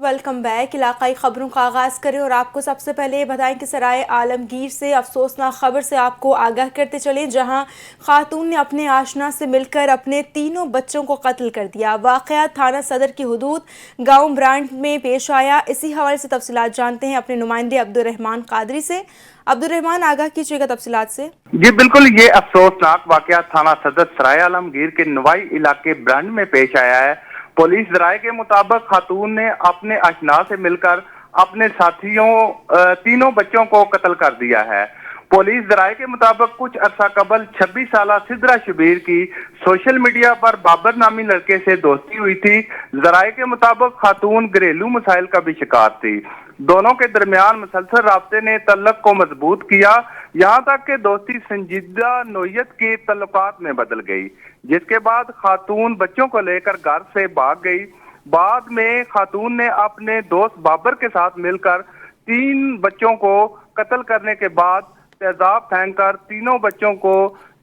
Welcome back. علاقائی خبروں کا آغاز کریں اور آپ کو سب سے پہلے یہ بتائیں کہ سرائے عالمگیر سے افسوسناک خبر سے آپ کو آگاہ کرتے چلیں، جہاں خاتون نے اپنے آشنا سے مل کر اپنے تینوں بچوں کو قتل کر دیا۔ واقعہ تھانہ صدر کی حدود گاؤں برانڈ میں پیش آیا۔ اسی حوالے سے تفصیلات جانتے ہیں اپنے نمائندے عبدالرحمان قادری سے۔ عبدالرحمان، آگاہ کیجیے گا تفصیلات سے۔ جی بالکل، یہ افسوسناک واقعہ تھانہ صدر سرائے عالمگیر کے نوائی علاقے برانڈ میں پیش آیا ہے۔ پولیس ذرائع کے مطابق خاتون نے اپنے آشنا سے مل کر اپنے ساتھیوں تینوں بچوں کو قتل کر دیا ہے۔ پولیس ذرائع کے مطابق کچھ عرصہ قبل 26 سالہ سدرا شبیر کی سوشل میڈیا پر بابر نامی لڑکے سے دوستی ہوئی تھی۔ ذرائع کے مطابق خاتون گھریلو مسائل کا بھی شکار تھی۔ دونوں کے درمیان مسلسل رابطے نے تعلق کو مضبوط کیا، یہاں تک کہ دوستی سنجیدہ نوعیت کے تعلقات میں بدل گئی، جس کے بعد خاتون بچوں کو لے کر گھر سے بھاگ گئی۔ بعد میں خاتون نے اپنے دوست بابر کے ساتھ مل کر 3 بچوں کو قتل کرنے کے بعد تیزاب پھینک کر تینوں بچوں کو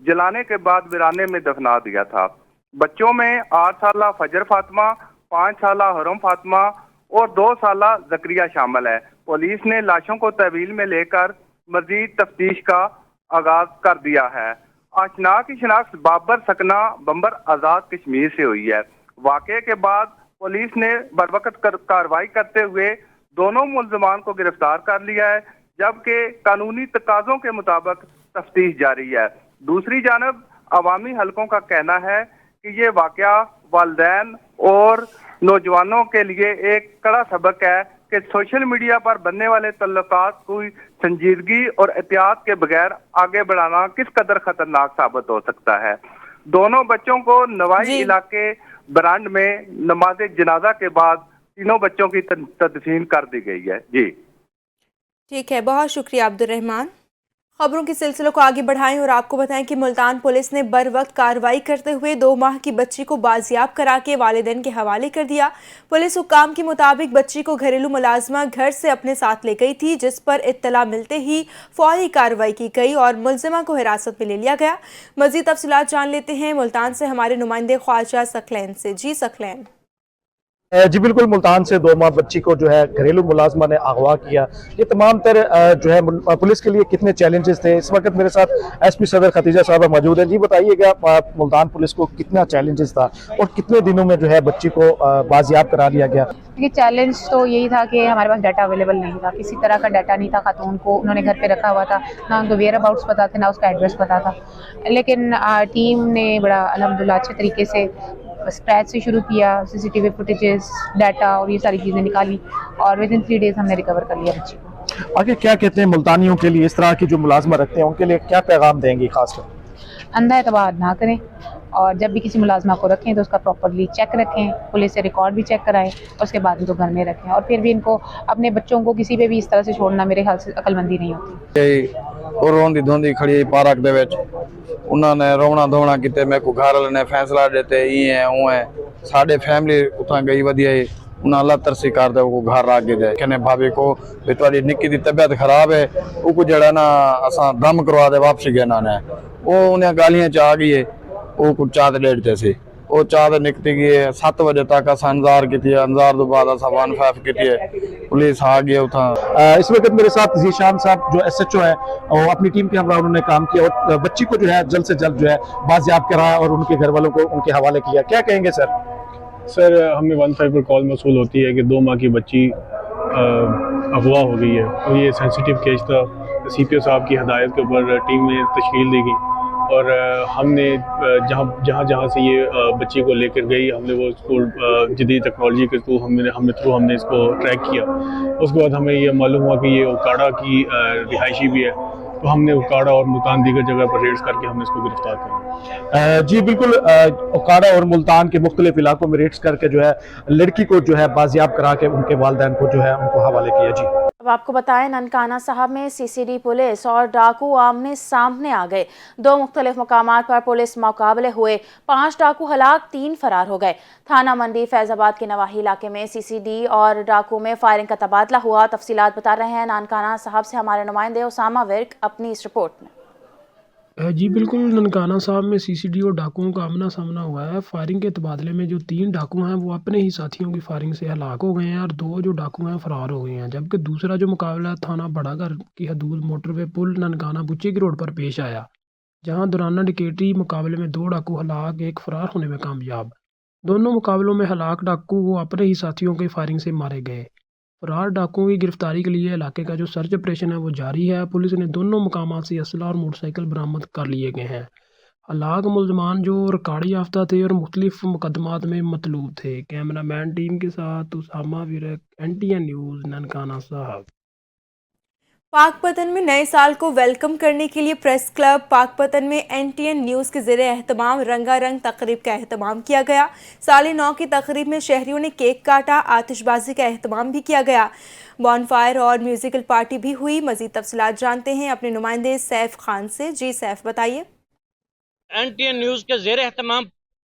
جلانے کے بعد ویرانے میں دفنا دیا تھا۔ بچوں میں 8 سالہ فجر فاطمہ، 5 سالہ حرم فاطمہ اور 2 سالہ زکریہ شامل ہے۔ پولیس نے لاشوں کو تحویل میں لے کر مزید تفتیش کا آغاز کر دیا ہے۔ آشنا کی شناخت بابر سکنہ بمبر آزاد کشمیر سے ہوئی ہے۔ واقعے کے بعد پولیس نے بروقت کارروائی کرتے ہوئے دونوں ملزمان کو گرفتار کر لیا ہے، جبکہ قانونی تقاضوں کے مطابق تفتیش جاری ہے۔ دوسری جانب عوامی حلقوں کا کہنا ہے کہ یہ واقعہ والدین اور نوجوانوں کے لیے ایک کڑا سبق ہے کہ سوشل میڈیا پر بننے والے تعلقات کو سنجیدگی اور احتیاط کے بغیر آگے بڑھانا کس قدر خطرناک ثابت ہو سکتا ہے۔ دونوں بچوں کو نوائی علاقے برانڈ میں نماز جنازہ کے بعد تینوں بچوں کی تدفین کر دی گئی ہے۔ جی ٹھیک ہے، بہت شکریہ عبدالرحمان۔ خبروں کے سلسلے کو آگے بڑھائیں اور آپ کو بتائیں کہ ملتان پولیس نے بروقت کارروائی کرتے ہوئے 2 ماہ کی بچی کو بازیاب کرا کے والدین کے حوالے کر دیا۔ پولیس حکام کے مطابق بچی کو گھریلو ملازمہ گھر سے اپنے ساتھ لے گئی تھی، جس پر اطلاع ملتے ہی فوری کارروائی کی گئی اور ملزمہ کو حراست میں لے لیا گیا۔ مزید تفصیلات جان لیتے ہیں ملتان سے ہمارے نمائندے خواجہ ثقلین سے۔ جی ثقلین۔ جی بالکل، ملتان سے 2 ماہ بچی کو جو ہے گھریلو ملازمہ نے اغوا کیا۔ یہ تمام تر جو ہے پولیس کے لیے کتنے چیلنجز تھے؟ اس وقت میرے ساتھ ایس پی صدر ختیجہ صاحبہ موجود ہیں۔ جی بتائیے گا ملتان پولیس کو کتنا چیلنجز تھا اور کتنے دنوں میں جو ہے بچی کو بازیاب کرا لیا گیا؟ یہ چیلنج تو یہی تھا کہ ہمارے پاس ڈیٹا اویلیبل نہیں تھا، کسی طرح کا ڈیٹا نہیں تھا۔ خاتون کو انہوں نے گھر پہ رکھا ہوا تھا، نہ ان کو ویئر اباؤٹس پتا تھے، نہ اس کا ایڈریس پتا تھا، لیکن ٹیم نے بڑا الحمدللہ اچھے طریقے سے اسکریچ سے شروع کیا، C C T V footages, data اور یہ ساری چیزیں نکالی اور ود ان 3 days ہم نے ریکور کر لیا بچی کو۔ آگے کیا کہتے ہیں ملتانیوں کے لیے، اس طرح کی جو ملازمہ رکھتے ہیں ان کے لیے کیا پیغام دیں گی؟ خاص کر اندھا اعتماد نہ کریں اور جب بھی کسی ملازمہ کو رکھیں تو اس کا پراپرلی چیک رکھیں، پولیس سے ریکارڈ بھی چیک کرائیں اور اس کے بعد ان کو گھر میں رکھیں، اور پھر بھی ان کو اپنے بچوں کو کسی پہ بھی اس طرح سے چھوڑنا میرے خیال سے عقل مندی نہیں ہوتی۔ اور روندی دھوندی کھڑی پارک دے وچ انہوں نے رونا دھونا کیتے، میں کو گھر والے نے فیصلہ دیتے ای ہے او ہے، ساڈے فیملی اتھاں گئی ودیا ہے، انہاں اللہ ترسی کر دے کو گھر آ کے دے کہنے بھابی کو بھی تہاڈی نکی دی طبیعت خراب ہے، او کو جڑا نا اساں دم کروا دے واپسی گنا نے، او انہاں گالیاں چ آ گئی ہے، او کو چاہ ڈیڑھ تے وہ چاہ نکتی گئی ہے۔ 7 بجے تک اساں انتظار کیتی ہے، انتظار تو بعد اساں 15 کیتی ہے، پولیس آ گئی اتھاں۔ اس وقت میرے ساتھ ذیشان صاحب جو ایس ایچ او ہے اور اپنی ٹیم کے ہمراہ انہوں نے کام کیا اور بچی کو جو ہے جلد سے جلد جو ہے بازیاب کرایا اور ان کے گھر والوں کو ان کے حوالے کیا۔ کیا کہیں گے سر؟ سر ہمیں 15 پر کال موصول ہوتی ہے کہ 2 ماہ کی بچی اغوا ہو گئی ہے، اور یہ سینسیٹیو کیس تھا۔ سی پی او صاحب کی ہدایت کے اوپر ٹیم میں تشکیل دی گئی اور ہم نے جہاں سے یہ بچی کو لے کر گئی، ہم نے وہ اس کو جدید ٹیکنالوجی کے تھرو ہم نے اس کو ٹریک کیا۔ اس کے بعد ہمیں یہ معلوم ہوا کہ یہ اوکاڑا کی رہائشی بھی ہے، تو ہم نے اوکاڑا اور ملتان دیگر جگہ پر ریڈز کر کے ہم نے اس کو گرفتار کیا۔ جی بالکل، اوکاڑا اور ملتان کے مختلف علاقوں میں ریڈز کر کے جو ہے لڑکی کو جو ہے بازیاب کرا کے ان کے والدین کو جو ہے ان کو حوالے کیا۔ جی اب آپ کو بتائیں ننکانہ صاحب میں سی سی ڈی پولیس اور ڈاکو آمنے سامنے آ گئے۔ 2 مختلف مقامات پر پولیس مقابلے ہوئے، 5 ڈاکو ہلاک، 3 فرار ہو گئے۔ تھانہ منڈی فیض آباد کے نواحی علاقے میں سی سی ڈی اور ڈاکو میں فائرنگ کا تبادلہ ہوا۔ تفصیلات بتا رہے ہیں ننکانہ صاحب سے ہمارے نمائندے اسامہ ورک اپنی اس رپورٹ میں۔ जी बिल्कुल, ननकाना साहब में सीसीडी और डाकुओं का आमना सामना हुआ है। फायरिंग के तबादले में जो 3 डाकू हैं वो अपने ही साथियों की फायरिंग से हलाक हो गए हैं और 2 जो डाकू हैं फरार हो गए हैं। जबकि दूसरा जो मुकाबला थाना बड़ागर की हदूद मोटरवे पुल ननकाना बुच्ची की रोड पर पेश आया, जहां दौरान डकैती मुकाबले में 2 डाकू हलाक, एक फरार होने में कामयाब। दोनों मुकाबलों में हलाक डाकू वो अपने ही साथियों की फायरिंग से मारे गए। फरार डाकुओं की गिरफ्तारी के लिए इलाके का जो सर्च ऑपरेशन है वो जारी है। पुलिस ने दोनों मुकामात से असला और मोटरसाइकिल बरामद कर लिए गए हैं। हलाक मुलजमान जो रिकॉर्ड याफ्ता थे और मुख्तलिफ मुकदमात में मतलूब थे। कैमरामैन टीम के साथ उसामा विरक, NTN न्यूज़, ननकाना साहब। पाकपतन में नए साल को वेलकम करने के लिए प्रेस क्लब पाकपतन में NTN न्यूज़ के ज़रिए एहतमाम रंगारंग तकरीब का एहतमाम किया गया। साल नौ की तकरीब में शहरियों ने केक काटा, आतिशबाजी का एहतमाम भी किया गया। बॉनफायर और म्यूजिकल पार्टी भी हुई। मज़ीद तफसीलात जानते हैं अपने नुमाइंदे सैफ खान से। जी सैफ, बताइए। NTN न्यूज़ के ज़ेर एहतमाम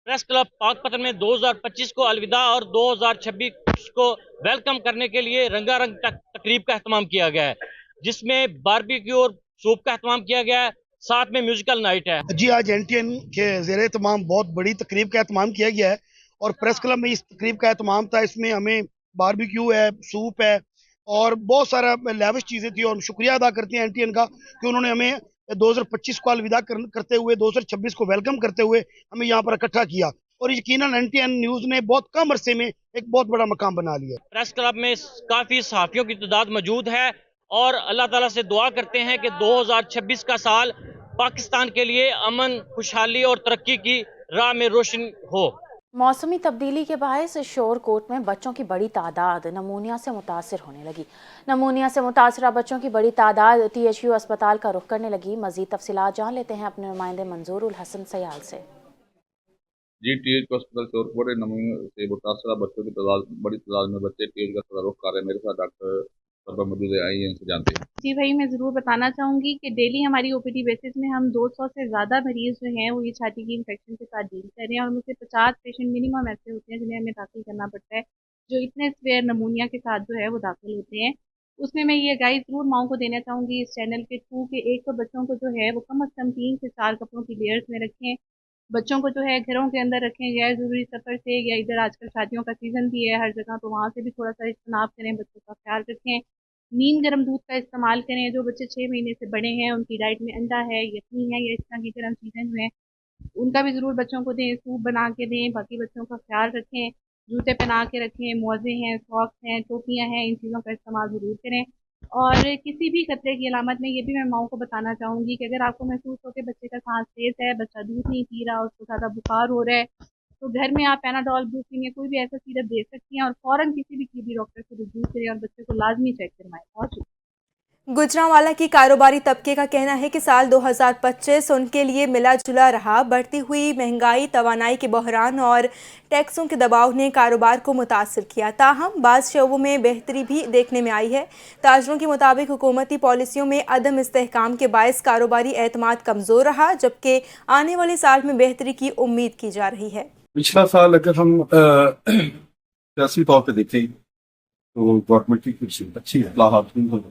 प्रेस क्लब पाकपतन में 2025 को अलविदा और 2026 को वेलकम करने के लिए रंगारंग तकरीब का एहतमाम किया गया है, जिसमें बारबेक्यू और सूप का एहतमाम किया गया है, साथ में म्यूजिकल नाइट है। जी, आज NTN के ज़ेरे तमाम बहुत बड़ी तकरीब का एहतमाम किया गया है और प्रेस क्लब में इस तकरीब का एहतमाम था। इसमें हमें बारबेक्यू है, सूप है और बहुत सारा लेविश चीज़ें थी और शुक्रिया अदा करते हैं NTN का कि उन्होंने हमें 2025 को अलविदा करते हुए 2026 को वेलकम करते हुए हमें यहाँ पर इकट्ठा किया और यकीनन NTN न्यूज़ ने बहुत कम अरसे में एक बहुत बड़ा मकाम बना लिया। प्रेस क्लब में काफ़ी सहाफ़ियों की तादाद मौजूद है और अल्लाह ताला से दुआ करते हैं कि 2026 का साल पाकिस्तान के लिए अमन, खुशहाली और तरक्की की राह में रोशन हो। मौसमी तब्दीली के बायस शोरकोट में बच्चों की बड़ी तादाद नमूनिया से मुतासर होने लगी। नमूनिया से मुतासरा बच्चों की बड़ी तादाद THU अस्पताल का रुख करने लगी। मजीद तफसीलात जान लेते हैं अपने नुमाइंदे मंजूरुल हसन सयाल से। जी, THU अस्पताल शोरकोट नमूनिया से मुतासरा बच्चों की बड़ी तादाद में बच्चे THU का रुख कर रहे हैं। मेरे साथ डॉक्टर मौजूद है, आइए इनसे जानते हैं। जी भाई, मैं ज़रूर बताना चाहूँगी कि डेली हमारी OPD बेसिस में हम 200 से ज़्यादा मरीज़ जो हैं वो ये छाती की इन्फेक्शन के साथ डील कर रहे हैं और मुझसे 50 पेशेंट मिनिमम ऐसे होते हैं जिन्हें हमें दाखिल करना पड़ता है, जो इतने स्वेयर नमूनिया के साथ जो है वो दाखिल होते हैं। उसमें मैं ये गाइड ज़रूर माओं को देना चाहूँगी इस चैनल के थ्रू कि एक तो बच्चों को जो है वो कम अज़ कम 3 से 4 कपड़ों की लेयर्स में रखें। बच्चों को जो है घरों के अंदर रखें गैर ज़रूरी सफ़र से, या इधर आजकल शादियों का सीज़न भी है हर जगह, तो वहाँ से भी थोड़ा सा इज्तनाब करें, बच्चों का ख्याल रखें। नीम गर्म दूध का इस्तेमाल करें। जो बच्चे 6 महीने से बड़े हैं उनकी डाइट में अंडा है, यखनी है या इस तरह की गर्म चीज़ें जो हैं उनका भी ज़रूर बच्चों को दें, सूप बना के दें। बाकी बच्चों का ख्याल रखें, जूते पहना के रखें, मोज़े हैं, सॉक्स हैं, टोपियाँ हैं, इन चीज़ों का इस्तेमाल ज़रूर करें। और किसी भी खतरे की अलामत में ये भी मैं माओं को बताना चाहूँगी कि अगर आपको महसूस हो कि बच्चे का सांस तेज़ है, बच्चा दूध नहीं पी रहा, उसको ज़्यादा बुखार हो रहा है, तो घर में आप पैनाडोल, ब्रूफिन या कोई भी ऐसा सिरप दे सकती हैं और फ़ौरन किसी भी TB डॉक्टर से रुजू करें और बच्चे को लाजमी चेक करवाएं। बहुत शुक्रिया। गुजरांवाला की कारोबारी तबके का कहना है कि साल 2025 उनके लिए मिला जुला रहा। बढ़ती हुई महंगाई, तवानाई के बहरान और टैक्सों के दबाव ने कारोबार को मुतासर किया। ताहम बाज़ शोबों में बेहतरी भी देखने में आई है। ताजरों के मुताबिक हुकूमती पॉलिसियों में अदम इस्तेहकाम के बायस कारोबारी एतमाद कमज़ोर रहा, जबकि आने वाले साल में बेहतरी की उम्मीद की जा रही है। पिछला साल अगर हम सियासी तौर पर देखें तो गवर्नमेंट की कुछ अच्छी इस्लाहात हुई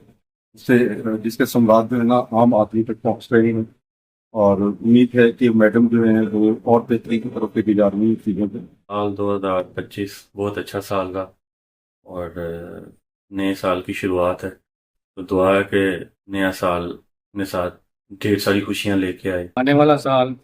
उससे जिसके संवाद जो है ना आम आदमी तक पहुँच रहे हैं और उम्मीद है कि मैडम जो है वो और बेहतरी की तरफ लेके जा रही है चीज़ों को। साल 2025 बहुत अच्छा साल का और नए साल की शुरुआत है, तो दुआ है कि नया साल अपने साथ ढेर सारी खुशियाँ लेके आए। आने वाला साल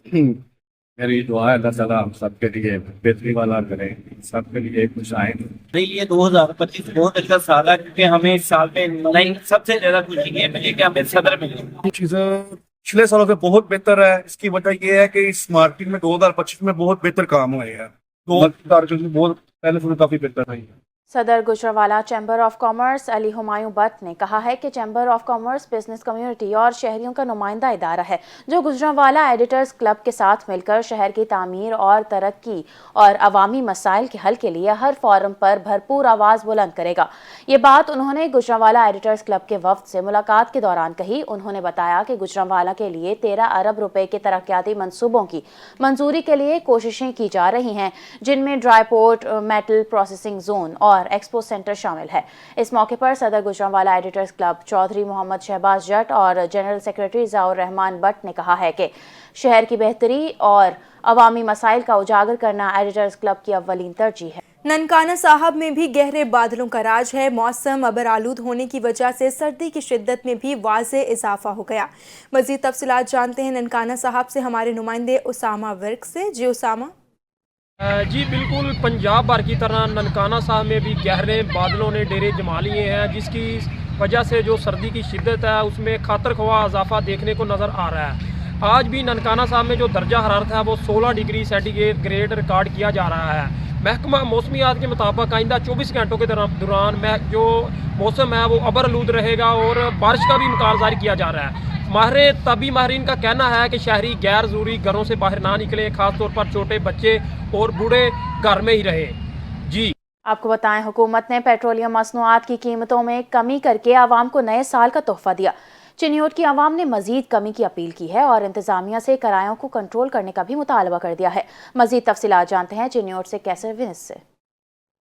मेरी दुआ है अल्लाह ताला हम सबके लिए बेहतरी वाला करें, सबके लिए खुश आए। मेरे लिए 2025 बहुत अच्छा साल है क्योंकि हमें इस साल में सबसे ज्यादा खुशी ये मिली कि हमें सदर मिले। चीज़ें पिछले सालों से बहुत बेहतर है। इसकी वजह ये है कि इस मार्केट में 2025 में बहुत बेहतर काम हुए हैं। बहुत पहले से काफी बेहतर रही है। सदर Gujranwala chamber of commerce Ali Humayun Bhatt ने कहा है कि chamber of commerce business community और शहरियों का नुमाइंदा इदारा है जो गुजरांवाला एडिटर्स क्लब के साथ मिलकर शहर की तामीर और तरक्की और अवामी मसाइल के हल के लिए हर फोरम पर भरपूर आवाज़ बुलंद करेगा। ये बात उन्होंने गुजरांवाला एडिटर्स क्लब के वफ्द से मुलाकात के दौरान कही। उन्होंने बताया कि गुजरांवाला के लिए 13 अरब रुपए के तरक्याती मंसूबों की मंजूरी के लिए कोशिशें की जा रही हैं, जिनमें dry port, metal processing zone और और एक्सपो सेंटर शामिल है। इस मौके पर सदर गुजरांवाला एडिटर्स क्लब चौधरी मोहम्मद शहबाज जट और जनरल सेक्रेटरी ज़ाउर रहमान बट ने कहा है कि शहर की बेहतरी और अवामी मसाइल का उजागर करना एडिटर्स क्लब की अव्वलीन तरजीह है। ननकाना साहब में भी गहरे बादलों का राज है। मौसम अबर आलूद होने की वजह से सर्दी की शिद्दत में भी वाज़े इजाफा हो गया। मज़ीद तफसीलात जानते हैं ननकाना साहब से हमारे नुमाइंदे उसामा वर्क से। जी उसामा। जी बिल्कुल, पंजाब भर की तरह ननकाना साहब में भी गहरे बादलों ने डेरे जमा लिए हैं, जिसकी वजह से जो सर्दी की शिद्दत है उसमें खातर ख्वाह इजाफा देखने को नज़र आ रहा है। आज भी ननकाना साहब में जो दर्जा हरारत है वो 16 डिग्री सेंटीग्रेड रिकॉर्ड किया जा रहा है। महकमा मौसमियात के मुताबिक आइंदा 24 घंटों के दौरान जो मौसम है वो अबर आलूद रहेगा और बारिश का भी इम्कान जारी किया जा रहा है। माहरीन का कहना है कि शहरी गैर ज़रूरी घरों से बाहर ना निकले, खासतौर पर छोटे बच्चे और बूढ़े घर में ही रहे। जी आपको बताएं, हुकूमत ने पेट्रोलियम मसनूआत की कीमतों में कमी करके आवाम को नए साल का तोहफा दिया। चिन्योट की आवाम ने मजीद कमी की अपील की है और इंतजामिया से किरायों को कंट्रोल करने का भी मुतालबा कर दिया है। मजीद तफसीलात जानते हैं चिन्योट से कैसर विनिस से।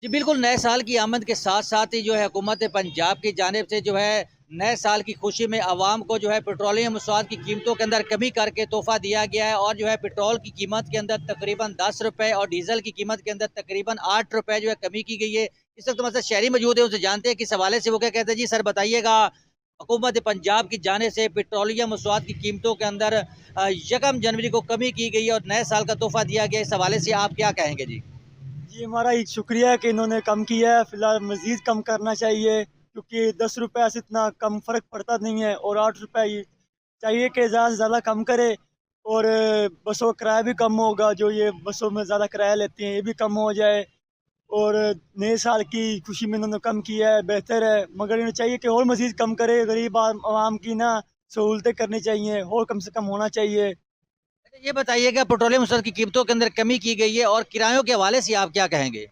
जी बिल्कुल, नए साल की आमद के साथ साथ ही जो है हुकूमत पंजाब की जानिब से जो है नए साल की खुशी में आवाम को जो है पेट्रोलियम मसनूआत की कीमतों के अंदर कमी करके तोहफा दिया गया है और जो है पेट्रोल की कीमत के अंदर तकरीबन 10 रुपये और डीजल की कीमत के अंदर तकरीबन 8 रुपये जो है कमी की गई है। इस वक्त हमारे शहरी मौजूद है, उनसे जानते हैं किस हवाले से वो क्या कहते हैं। जी सर बताइएगा, हुकूमत पंजाब की जाने से पेट्रोलियम मसनूआत की कीमतों के अंदर 1 जनवरी को कमी की गई है और नए साल का तोहफा दिया गया, इस हवाले से आप क्या कहेंगे? जी हमारा एक शुक्रिया है कि इन्होंने कम किया है, फिलहाल मज़ीद कम करना चाहिए क्योंकि 10 रुपये से इतना कम फ़र्क पड़ता नहीं है और 8 रुपये चाहिए कि ज़्यादा से ज़्यादा कम करे और बसों का किराया भी कम होगा, जो ये बसों में ज़्यादा किराया लेते हैं ये भी कम हो जाए और नए साल की खुशी में इन्होंने कम किया है, बेहतर है। मगर इन्हें चाहिए कि और मज़ीद कम करे, गरीब आवाम की ना सहूलतें करनी चाहिए और कम से कम होना चाहिए। ये बताइएगा, पेट्रोलियम मसनूआत की कीमतों के अंदर कमी की गई है और किरायों के हवाले से आप क्या कहेंगे?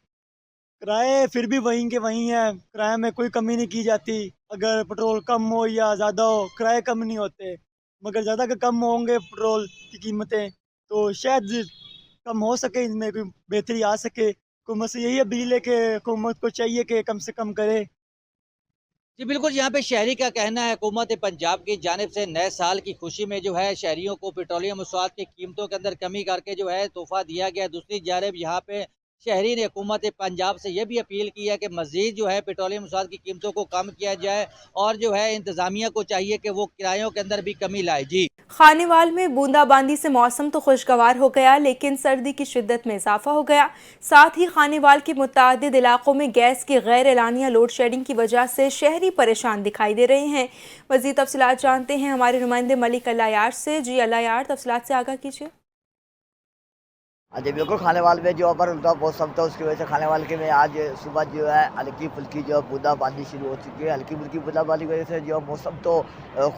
किराए फिर भी वहीं के वहीं हैं, किराए में कोई कमी नहीं की जाती। अगर पेट्रोल कम हो या ज़्यादा हो, किराए कम नहीं होते, मगर ज़्यादा के कम होंगे पेट्रोल की कीमतें तो शायद कम हो सके, इनमें कोई बेहतरी आ सके। हुकूमत से यही अपील है कि हुकूमत को चाहिए कि कम से कम करे। जी बिल्कुल, यहाँ पे शहरी का कहना है हुकूमत पंजाब की जानिब से नए साल की खुशी में जो है शहरियों को पेट्रोलियम मसनूआत की कीमतों के अंदर कमी करके जो है तोहफा दिया गया। दूसरी जानिब यहाँ पे शहरी ने हुकूमत पंजाब से यह भी अपील की है कि मज़ीद जो है पेट्रोलियम मसनूआत की कीमतों को कम किया जाए और जो है इंतज़ामिया को चाहिए कि वो किरायों के अंदर भी कमी लाए। जी खानेवाल में बूंदाबांदी से मौसम तो खुशगवार हो गया, लेकिन सर्दी की शिद्दत में इजाफा हो गया। साथ ही खानेवाल के मुतादिद इलाकों में गैस की गैर एलानिया लोड शेडिंग की वजह से शहरी परेशान दिखाई दे रहे हैं। मज़ीद तफसीलात जानते हैं हमारे नुमाइंदे मलिक अल्लायार से। जी अल्लायार, तफसीलात से आगाह कीजिए। जी बिल्कुल, खानेवाल में जो अबर मौसम था उसकी वजह से खानेवाल के में आज सुबह जो है हल्की फुल्की जो बूंदाबांदी शुरू हो चुकी है। हल्की फुल्की बूंदाबांदी की वजह से जो मौसम तो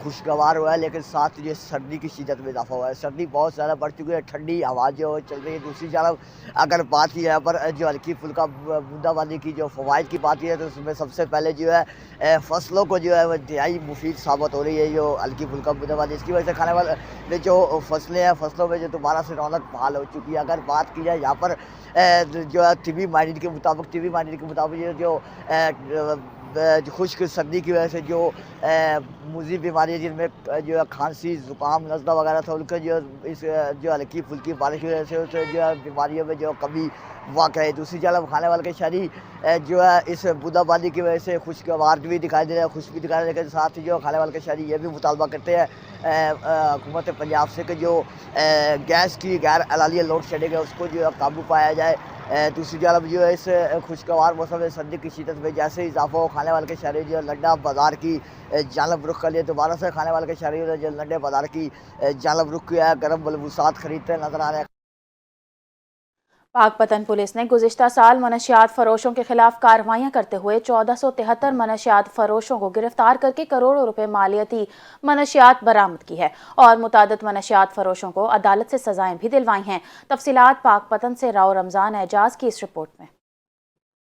खुशगवार हुआ है, लेकिन साथ जो सर्दी की शिद्दत में इजाफा हुआ है। सर्दी बहुत ज़्यादा बढ़ चुकी है, ठंडी हवा जो चल रही है। दूसरी जानब अगर बात की जाए पर जो हल्की फुल्का बूंदाबांदी की जो फ़वाइद की बात की है तो उसमें सबसे पहले जो है फसलों को जो है वो इंतहाई मुफीद साबित हो रही है जो हल्की फुल्का बूंदाबांदी। इसकी वजह से खानेवाल में जो फसलें हैं, फसलों में जो दोबारा से रौनक बहाल हो चुकी है। अगर बात की जाए यहाँ पर जो है टीबी माइनिंग के मुताबिक जो खुश्क सर्दी की वजह से जो मुज़ी बीमारियाँ जिनमें जो है खांसी ज़ुकाम नज़ला वगैरह था, उनका जो इस जो हल्की फुल्की बारिश की वजह से उससे जो है बीमारियों में जो कमी वाक़ है। दूसरी जानब खानेवाल के शहरी जो है इस बूंदाबांदी की वजह से खुशगवार भी दिखाई दे रहा है, खुश भी दिखाई दे रहा है। लेकिन साथ ही जो खानेवाल के शहरी ये भी मुतालबा करते हैं हुकूमत पंजाब से कि जो गैस की गैर एलानिया लोड शेडिंग है उसको जो है काबू पाया जाए। दूसरी जानब जो है इस खुशगवार मौसम में सर्दी की शिद्दत में जैसे ही इजाफा हो, खानेवाल के शहरी जो लड्डा बाज़ार की जानब रुख कर लिए। दोबारा से खानेवाल के शहरी जो लड्डे बाज़ार की जानब रुख किया है, गर्म मलबूसात खरीदते नजर आ रहे हैं। पाकपतन पुलिस ने गुज़िश्ता साल मनशियात फरोशों के खिलाफ कार्रवाइयां करते हुए 1473 मनशियात फरोशों को गिरफ्तार करके करोड़ों रुपए मालियती मनशियात बरामद की है और मुतादिद मनशियात फरोशों को अदालत से सजाएं भी दिलवाई हैं। तफसीलात पाकपतन से राव रमजान एजाज की इस रिपोर्ट में।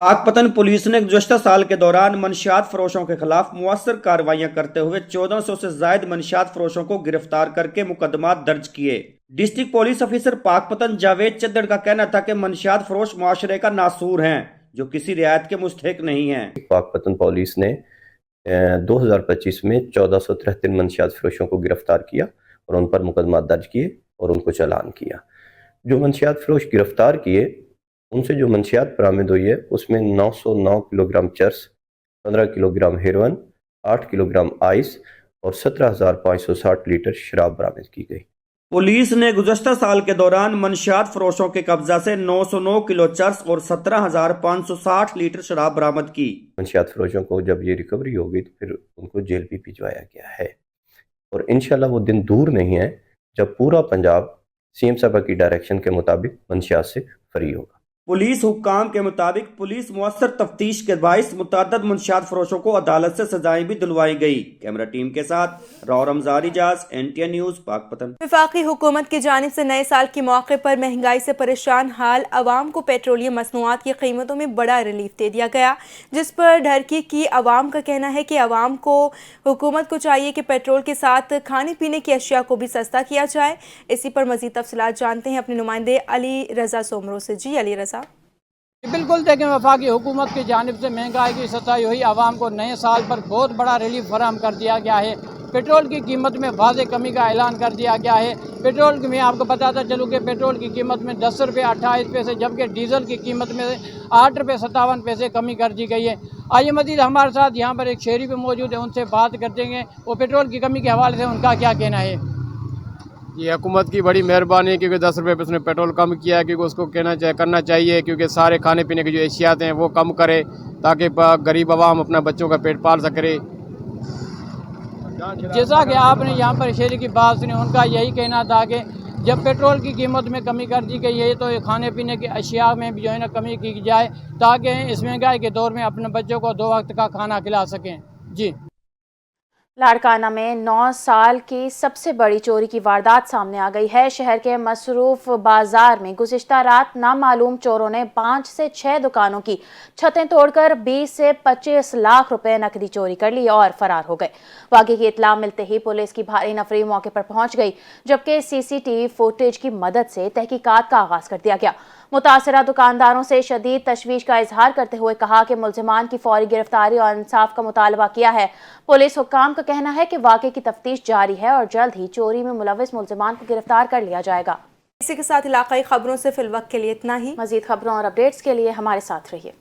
पाकपतन पुलिस ने गुज़श्ता साल के दौरान मनशियात फरोशों के खिलाफ मुअस्सर कार्रवाइयां करते हुए 1400 से जायद मनशियात फरोशों को गिरफ्तार करके मुकदमात दर्ज किए। District police officer Pakpattan Javed Chaddar का कहना था कि मनशियात फरोश मुआशरे का नासूर हैं, जो किसी रियायत के मुस्तहिक नहीं हैं। पाकपतन पुलिस ने 2025 में 1473 मंशियात फरोशों को गिरफ्तार किया और उन पर मुकदमा दर्ज किए और उनको चालान किया। जो मंशियात फरोश गिरफ्तार किए उनसे जो मंशियात बरामद हुई है उसमें 909 kilogram cheers, 15 kilogram heroin, 8 kilogram ice और 17,560 लीटर शराब बरामद की गई। पुलिस ने गुज़श्ता साल के दौरान मंशियात फरोशों के कब्जा से 909 किलो चर्स और 17,560 लीटर शराब बरामद की। मंशियात फरोशों को जब ये रिकवरी होगी तो फिर उनको जेल भी भिजवाया गया है और इंशाल्लाह वो दिन दूर नहीं है जब पूरा पंजाब सीएम साहब की डायरेक्शन के मुताबिक मंशियात से फ्री होगा। पुलिस हुक्काम के मुताबिक पुलिस मुअस्सर तफ्तीश के बाइस मुतअद्दिद मंशियात फरोशों को अदालत से सजाएं भी दिलवाई गई। कैमरा टीम के साथ राव रमजान इजाज, NTN न्यूज़, पाकपतन। वफाकी हुकूमत की जानिब से नए साल के मौके पर महंगाई से परेशान हाल अवाम को पेट्रोलियम मसनूआत की कीमतों में बड़ा रिलीफ दे दिया गया, जिस पर ढरकी की अवाम का कहना है कि अवाम को हुकूमत को चाहिए कि पेट्रोल के साथ खाने पीने की अशिया को भी सस्ता किया जाए। इसी पर मज़ीद तफसीलात जानते हैं अपने नुमाइंदे अली रज़ा सोमरो से। जी अली रज़ा। बिल्कुल देखें, वफाकी हुकूमत की जानिब से महंगाई की सताई हुई आवाम को नए साल पर बहुत बड़ा रिलीफ फराहम कर दिया गया है। पेट्रोल की कीमत में वाज़ेह कमी का ऐलान कर दिया गया है। पेट्रोल की मैं आपको बताता चलूँ कि पेट्रोल की कीमत में 10 रुपये 28 पैसे जबकि डीजल की कीमत में 8 रुपये 57 पैसे कमी कर दी गई है। आइए मज़ीद हमारे साथ यहाँ पर एक शहरी भी मौजूद है, उनसे बात करते हैं वो पेट्रोल की कमी के हवाले से उनका क्या कहना है। ये हुकूमत की बड़ी मेहरबानी है क्योंकि 10 रुपये पे उसने पेट्रोल कम किया है, क्योंकि उसको करना चाहिए क्योंकि सारे खाने पीने की जो एशियात हैं वो कम करे ताकि गरीब आवाम अपना बच्चों का पेट पाल सके। जैसा कि आपने यहाँ पर शहरी की बात सुनी, उनका यही कहना था कि जब पेट्रोल की कीमत में कमी कर दी गई है तो खाने पीने की अशिया में भी जो है ना कमी की जाए ताकि इस महंगाई के दौर में अपने बच्चों को 2 वक्त का खाना खिला सकें। जी। लाड़काना में 9 साल की सबसे बड़ी चोरी की वारदात सामने आ गई है। शहर के मसरूफ बाजार में गुज़िश्ता रात नामालूम चोरों ने 5 से 6 दुकानों की छतें तोड़कर 20 से 25 लाख रुपए नकदी चोरी कर ली और फरार हो गए। वाक़े की इत्तला मिलते ही पुलिस की भारी नफरी मौके पर पहुंच गई, जबकि CCTV फुटेज की मदद से तहकीकात का आगाज कर दिया गया। मुतासरा दुकानदारों से शदीद तशवीश का इजहार करते हुए कहा कि मुल्जिमान की फौरी गिरफ्तारी और इंसाफ का मुतालबा किया है। पुलिस हुक्काम का कहना है कि वाक़े की तफ्तीश जारी है और जल्द ही चोरी में मुलविस मुल्जिमान को गिरफ्तार कर लिया जाएगा। इसी के साथ इलाकाई खबरों से फिलवक्त के लिए इतना ही। मजीद खबरों और अपडेट्स के लिए हमारे साथ रहिए।